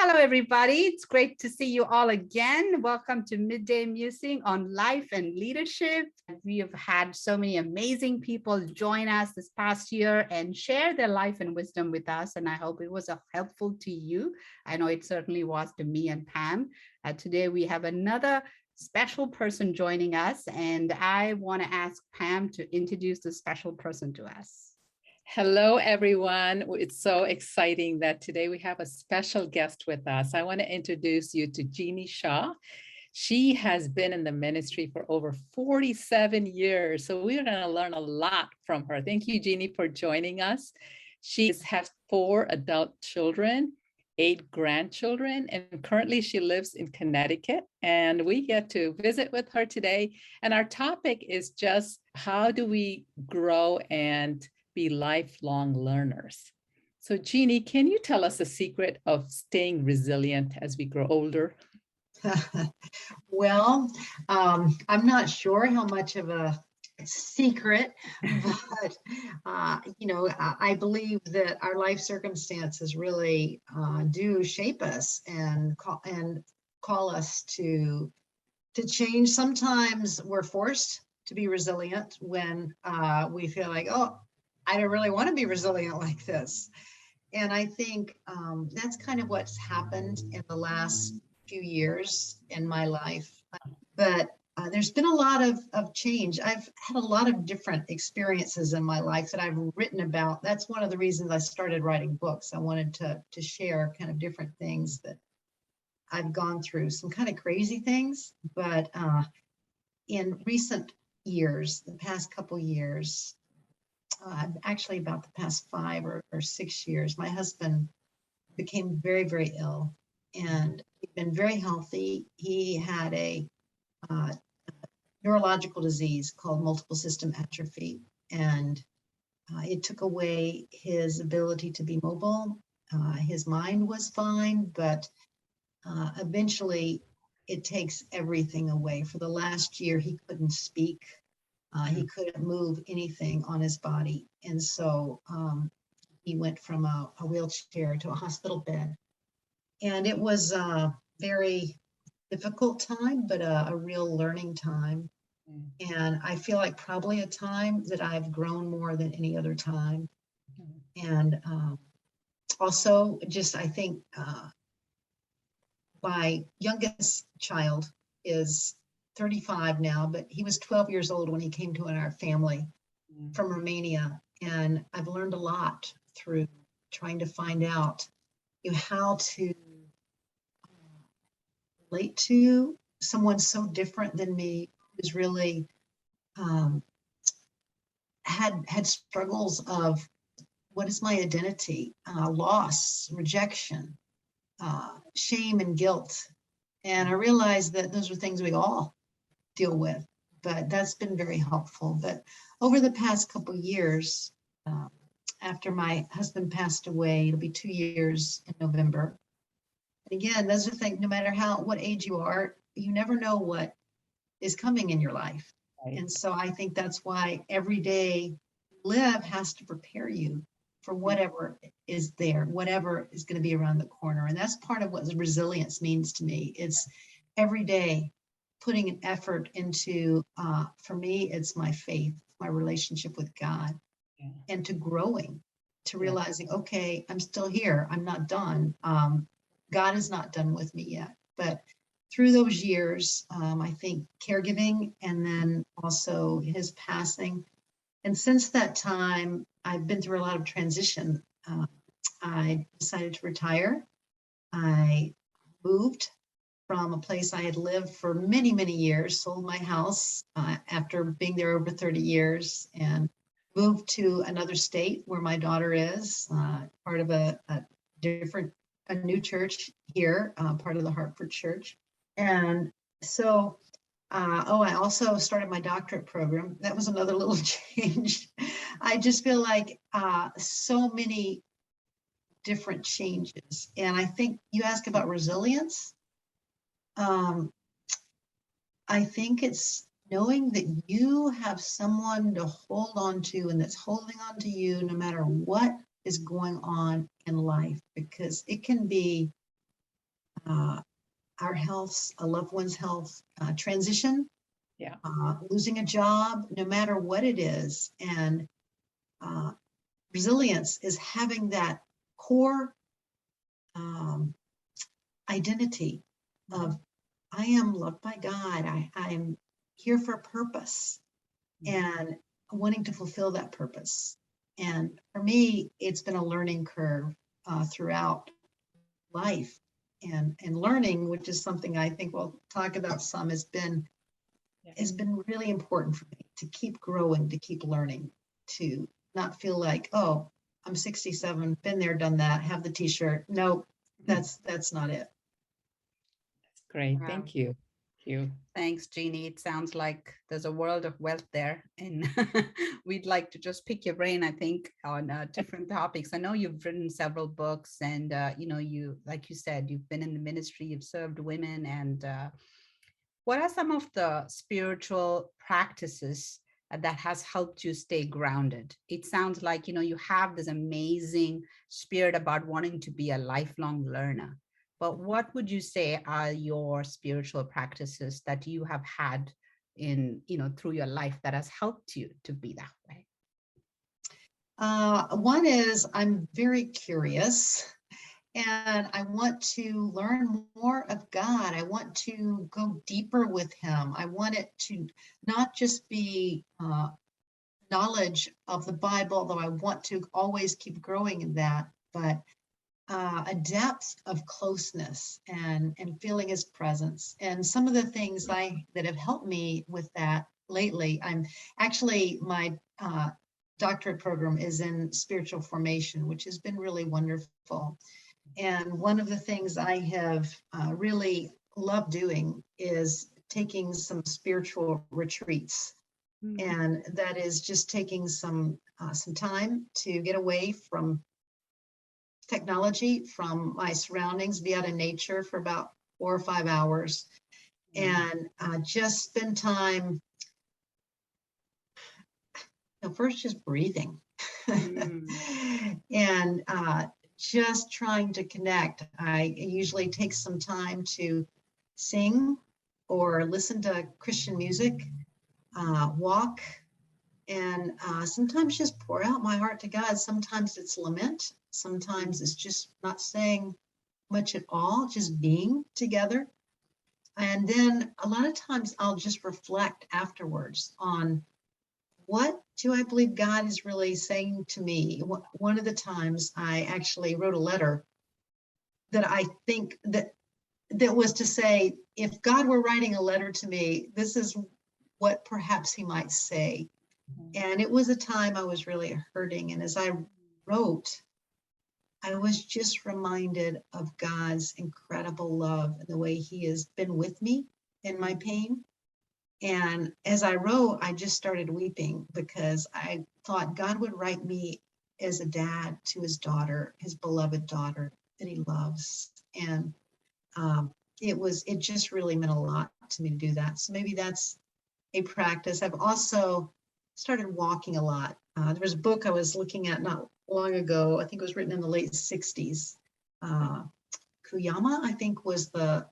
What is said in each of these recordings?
Hello, everybody. It's great to see you all again. Welcome to Midday Musing on Life and Leadership. We have had so many amazing people join us this past year and share their life and wisdom with us. And I hope it was helpful to you. I know it certainly was to me and Pam. Today, we have another special person joining us, and I want to ask Pam to introduce the special person to us. Hello, everyone. It's so exciting that today we have a special guest with us. I want to introduce you to Jeanie Shaw. She has been in the ministry for over 47 years, so we're going to learn a lot from her. Thank you, Jeanie, for joining us. She has 4 adult children, 8 grandchildren, and currently she lives in Connecticut, and we get to visit with her today. And our topic is just how do we grow and be lifelong learners. So Jeanie, can you tell us the secret of staying resilient as we grow older? Well, I'm not sure how much of a secret, but I believe that our life circumstances really do shape us and call us to change. Sometimes we're forced to be resilient when we feel like, oh, I don't really want to be resilient like this. And I think that's kind of what's happened in the last few years in my life. But there's been a lot of change. I've had a lot of different experiences in my life that I've written about. That's one of the reasons I started writing books. I wanted to share kind of different things that I've gone through, some kind of crazy things. But in recent years, the past couple years, actually about the past 5 or 6 years, my husband became very, very ill, and he'd been very healthy. He had a neurological disease called multiple system atrophy, and it took away his ability to be mobile. His mind was fine, but eventually it takes everything away. For the last year, he couldn't speak. He couldn't move anything on his body. And so he went from a wheelchair to a hospital bed. And it was a very difficult time, but a real learning time. And I feel like probably a time that I've grown more than any other time. And also just, I think my youngest child is 35 now, but he was 12 years old when he came to our family from Romania. And I've learned a lot through trying to find out how to relate to someone so different than me, who's really had struggles of what is my identity, loss, rejection, shame and guilt. And I realized that those are things we all deal with, but that's been very helpful. But over the past couple of years, after my husband passed away, it'll be 2 years in November. And again, those are things, no matter what age you are, you never know what is coming in your life. Right. And so I think that's why every day live has to prepare you for whatever is there, whatever is going to be around the corner. And that's part of what resilience means to me. It's every day putting an effort into, for me, it's my faith, my relationship with God, and to growing, to realizing, okay, I'm still here. I'm not done. God is not done with me yet. But through those years, I think caregiving, and then also his passing. And since that time, I've been through a lot of transition. I decided to retire. I moved from a place I had lived for many, many years, sold my house after being there over 30 years, and moved to another state where my daughter is, part of a new church here, part of the Hartford Church. And so, I also started my doctorate program. That was another little change. I just feel like so many different changes. And I think you ask about resilience. I think it's knowing that you have someone to hold on to, and that's holding on to you no matter what is going on in life, because it can be our health, a loved one's health, transition, Yeah. losing a job, no matter what it is. And resilience is having that core identity of I am loved by God. I'm here for a purpose and wanting to fulfill that purpose. And for me, it's been a learning curve throughout life. And learning, which is something I think we'll talk about some, has been really important for me to keep growing, to keep learning, to not feel like, oh, I'm 67, been there, done that, have the t-shirt. No, that's not it. That's great. Wow. Thank you. Thank you. Thanks, Jeanie. It sounds like there's a world of wealth there, and we'd like to just pick your brain, I think, on different topics. I know you've written several books, and you, like you said, you've been in the ministry, you've served women, and what are some of the spiritual practices that has helped you stay grounded? It sounds like you have this amazing spirit about wanting to be a lifelong learner. But what would you say are your spiritual practices that you have had in, through your life that has helped you to be that way? One is I'm very curious and I want to learn more of God. I want to go deeper with Him. I want it to not just be knowledge of the Bible, though I want to always keep growing in that, but a depth of closeness and feeling His presence. And some of the things that have helped me with that lately, I'm actually my doctorate program is in spiritual formation, which has been really wonderful. And one of the things I have really loved doing is taking some spiritual retreats. Mm-hmm. And that is just taking some time to get away from technology, from my surroundings, be out in nature for about 4 or 5 hours, and just spend time, first just breathing and just trying to connect. I usually take some time to sing or listen to Christian music, walk, and sometimes just pour out my heart to God. Sometimes it's lament. Sometimes it's just not saying much at all, just being together. And then a lot of times I'll just reflect afterwards on what do I believe God is really saying to me. One of the times I actually wrote a letter that I think that was to say, if God were writing a letter to me, this is what perhaps He might say. And it was a time I was really hurting. And as I wrote, I was just reminded of God's incredible love and the way He has been with me in my pain. And as I wrote, I just started weeping because I thought God would write me as a dad to His daughter, His beloved daughter that He loves. And it just really meant a lot to me to do that. So maybe that's a practice. I've also started walking a lot. There was a book I was looking at not long ago. I think it was written in the late 60s. Kuyama, I think, was the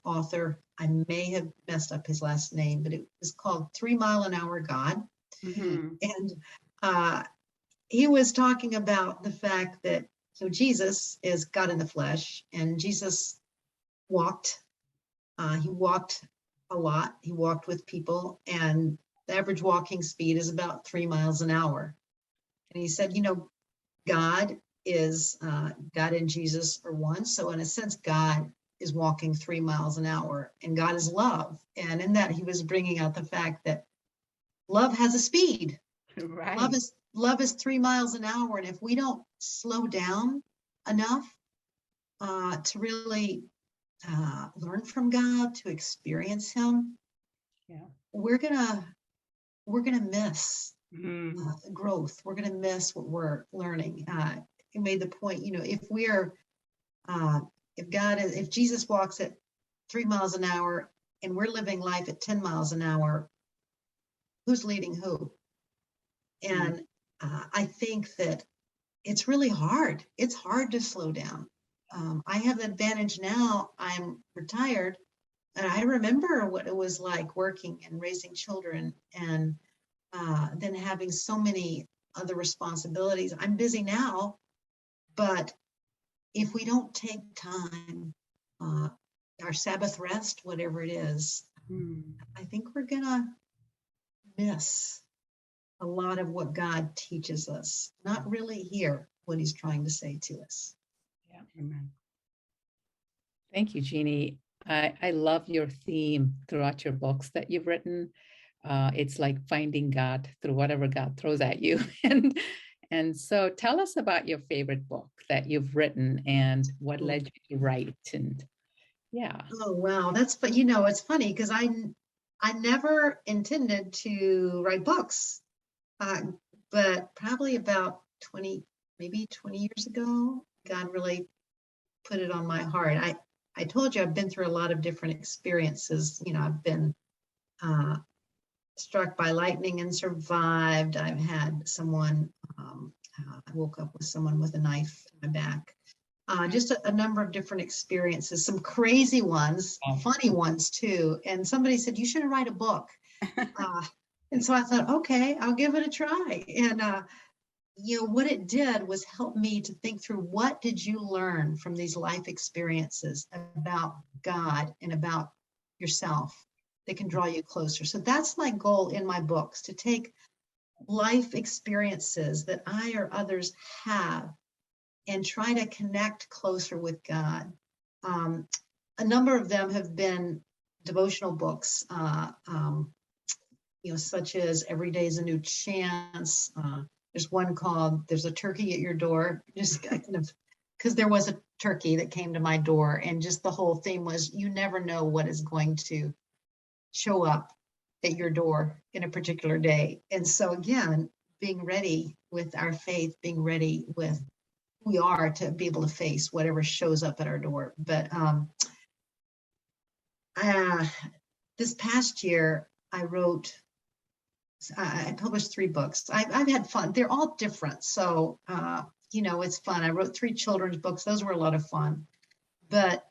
author. I may have messed up his last name, but it was called 3 Mile an Hour God. Mm-hmm. And he was talking about the fact that Jesus is God in the flesh, and Jesus walked. He walked a lot. He walked with people, and the average walking speed is about 3 miles an hour. And he said, God and Jesus are one. So in a sense, God is walking 3 miles an hour, and God is love. And in that, he was bringing out the fact that love has a speed. Right. Love is 3 miles an hour. And if we don't slow down enough to really learn from God, to experience Him, we're gonna miss growth. We're gonna miss what we're learning. You made the point, if Jesus walks at 3 miles an hour and we're living life at 10 miles an hour, who's leading who? And I think that it's really hard. It's hard to slow down. I have the advantage now. I'm retired, and I remember what it was like working and raising children, and then having so many other responsibilities. I'm busy now, but if we don't take time, our Sabbath rest, whatever it is, I think we're gonna miss a lot of what God teaches us, not really hear what he's trying to say to us. Yeah. Amen. Thank you, Jeanie. I love your theme throughout your books that you've written. It's like finding God through whatever God throws at you. And so tell us about your favorite book that you've written and what led you to write. And yeah. Oh, wow. But it's funny because I never intended to write books. But probably about 20 years ago, God really put it on my heart. I told you I've been through a lot of different experiences. I've been struck by lightning and survived. I've had someone, I woke up with someone with a knife in my back. Just a number of different experiences, some crazy ones, funny ones too. And somebody said, you should write a book. And so I thought, okay, I'll give it a try. And, what it did was help me to think through, what did you learn from these life experiences about God and about yourself that can draw you closer? So that's my goal in my books, to take life experiences that I or others have and try to connect closer with God. A number of them have been devotional books, such as Every Day is a New Chance. There's one called There's a Turkey at Your Door, just kind of because there was a turkey that came to my door, and just the whole theme was, you never know what is going to show up at your door in a particular day. And so again, being ready with our faith, being ready with who we are to be able to face whatever shows up at our door. But this past year, I published 3 books. I've had fun. They're all different. So, it's fun. I wrote 3 children's books. Those were a lot of fun. But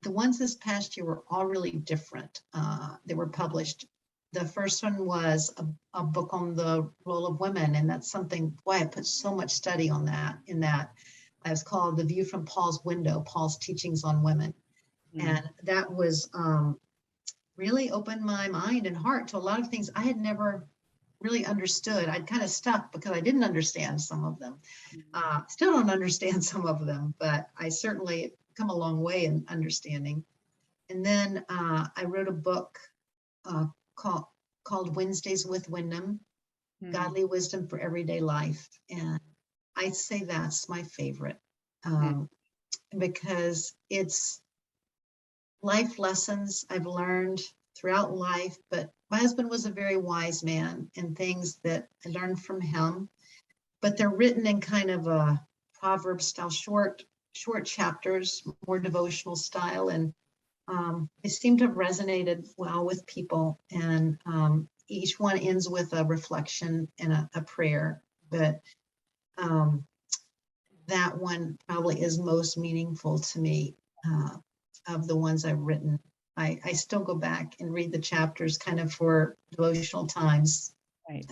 the ones this past year were all really different. They were published. The first one was a book on the role of women. And that's something, why I put so much study on that. It was called The View from Paul's Window, Paul's Teachings on Women. And that was really opened my mind and heart to a lot of things I had never really understood. I'd kind of stuck because I didn't understand some of them. Still don't understand some of them, but I certainly come a long way in understanding. And then I wrote a book called Wednesdays with Wyndham, Godly Wisdom for Everyday Life. And I'd say that's my favorite because it's life lessons I've learned throughout life, but my husband was a very wise man, and things that I learned from him, but they're written in kind of a proverb style, short chapters, more devotional style. And they seem to have resonated well with people. And each one ends with a reflection and a prayer. But that one probably is most meaningful to me of the ones I've written. I still go back and read the chapters kind of for devotional times, Right.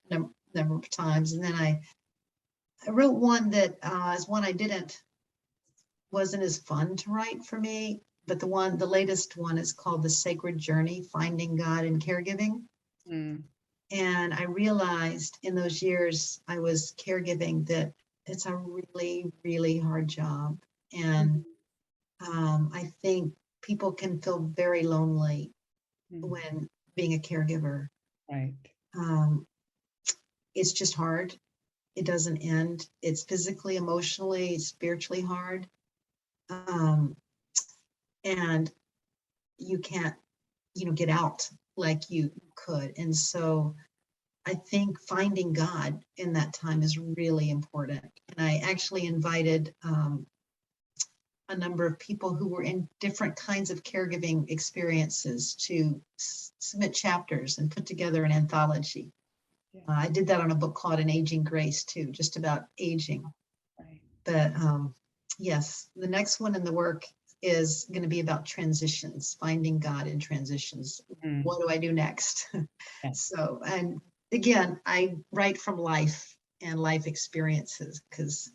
number of times. And then I wrote one that is one wasn't as fun to write for me, but the latest one is called The Sacred Journey, Finding God in Caregiving. And I realized in those years I was caregiving that it's a really, really hard job. And I think people can feel very lonely when being a caregiver. Right. It's just hard. It doesn't end. It's physically, emotionally, spiritually hard. And you can't, get out like you could. And so I think finding God in that time is really important. And I actually invited a number of people who were in different kinds of caregiving experiences to submit chapters and put together an anthology. I did that on a book called An Aging Grace too, just about aging. Right. But yes, the next one in the work is going to be about transitions, finding God in transitions. Mm. What do I do next? Yes. So, and again, I write from life and life experiences, because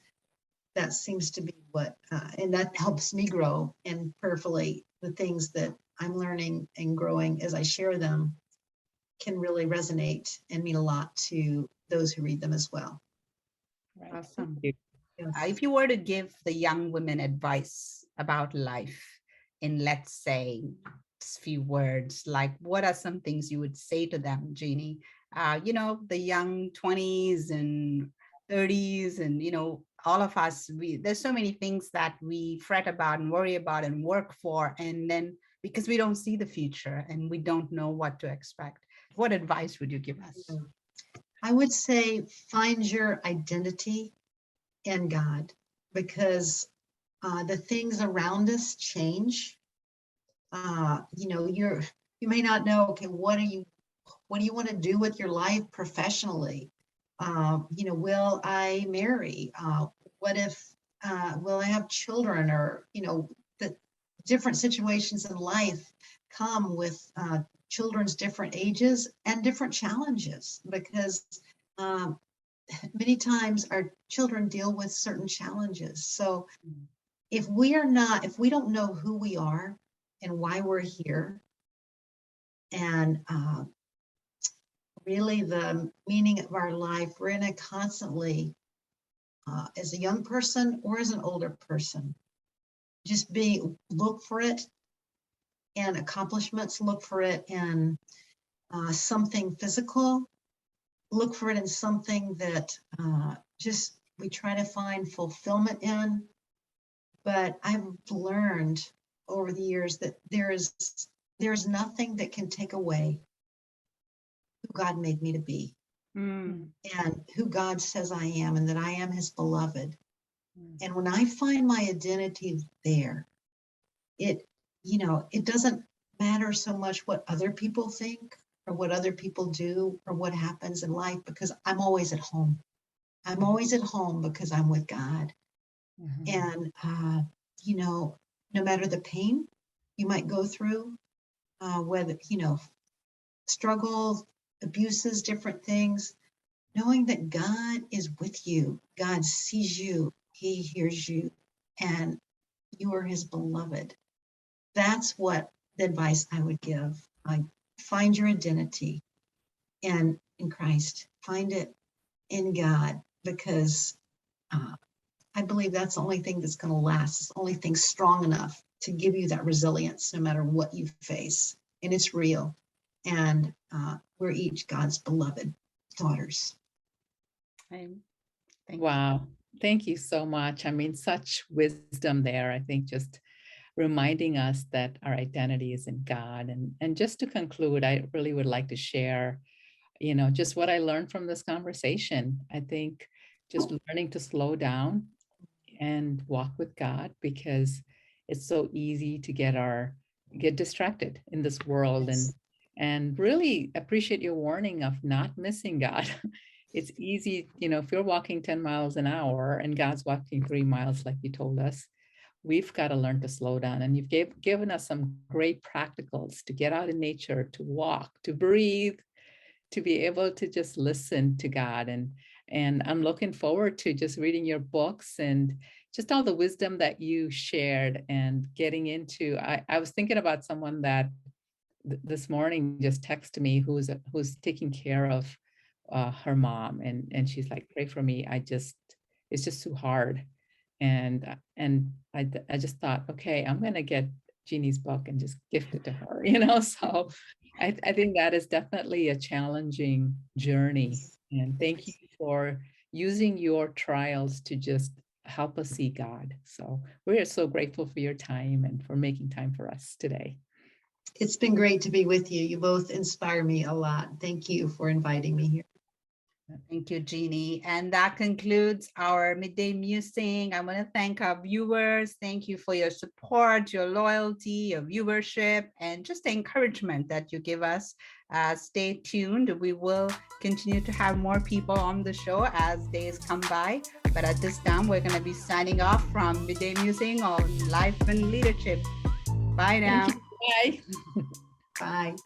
that seems to be what, and that helps me grow. And prayerfully, the things that I'm learning and growing as I share them can really resonate and mean a lot to those who read them as well. Right. Awesome. Thank Yes. If you were to give the young women advice about life in, let's say, few words, like what are some things you would say to them, Jeanie? The young 20s and 30s, and all of us, there's so many things that we fret about and worry about and work for, and then because we don't see the future and we don't know what to expect. What advice would you give us? I would say find your identity in God, because the things around us change. You may not know, okay, what do you want to do with your life professionally? Will I marry? What if, will I have children? Or, the different situations in life come with children's different ages and different challenges, because um, many times our children deal with certain challenges. So if we don't know who we are and why we're here, and really the meaning of our life, we're going to constantly, as a young person or as an older person, just look for it in accomplishments, look for it in something physical, look for it in something that just we try to find fulfillment in. But I've learned over the years that there's nothing that can take away who God made me to be, and who God says I am, and that I am his beloved. And when I find my identity there, it doesn't matter so much what other people think or what other people do or what happens in life, because I'm always at home. I'm always at home because I'm with God. And no matter the pain you might go through, whether struggles, abuses, different things, knowing that God is with you, God sees you, he hears you, and you are his beloved. That's what the advice I would give. Find your identity in Christ. Find it in God, because I believe that's the only thing that's going to last. It's the only thing strong enough to give you that resilience no matter what you face. And it's real. And we're each God's beloved daughters. Thank you. Wow. Thank you so much. I mean, such wisdom there. I think just reminding us that our identity is in God. And just to conclude, I really would like to share, just what I learned from this conversation. I think just learning to slow down and walk with God, because it's so easy to get distracted in this world. And really appreciate your warning of not missing God. It's easy, if you're walking 10 miles an hour and God's walking 3 miles, like you told us, we've got to learn to slow down. And you've given us some great practicals to get out in nature, to walk, to breathe, to be able to just listen to God. And I'm looking forward to just reading your books and just all the wisdom that you shared and getting into. I was thinking about someone that this morning just texted me who's taking care of her mom, and she's like, pray for me. It's just too hard. And I just thought, okay, I'm going to get Jeanie's book and just gift it to her, so I think that is definitely a challenging journey. And thank you for using your trials to just help us see God. So we are so grateful for your time and for making time for us today. It's been great to be with you. You both inspire me a lot. Thank you for inviting me here. Thank you, Jeanie. And that concludes our Midday Musing. I want to thank our viewers. Thank you for your support, your loyalty, your viewership, and just the encouragement that you give us. Stay tuned. We will continue to have more people on the show as days come by. But at this time, we're going to be signing off from Midday Musing on Life and Leadership. Bye now. Thank you. Bye. Bye.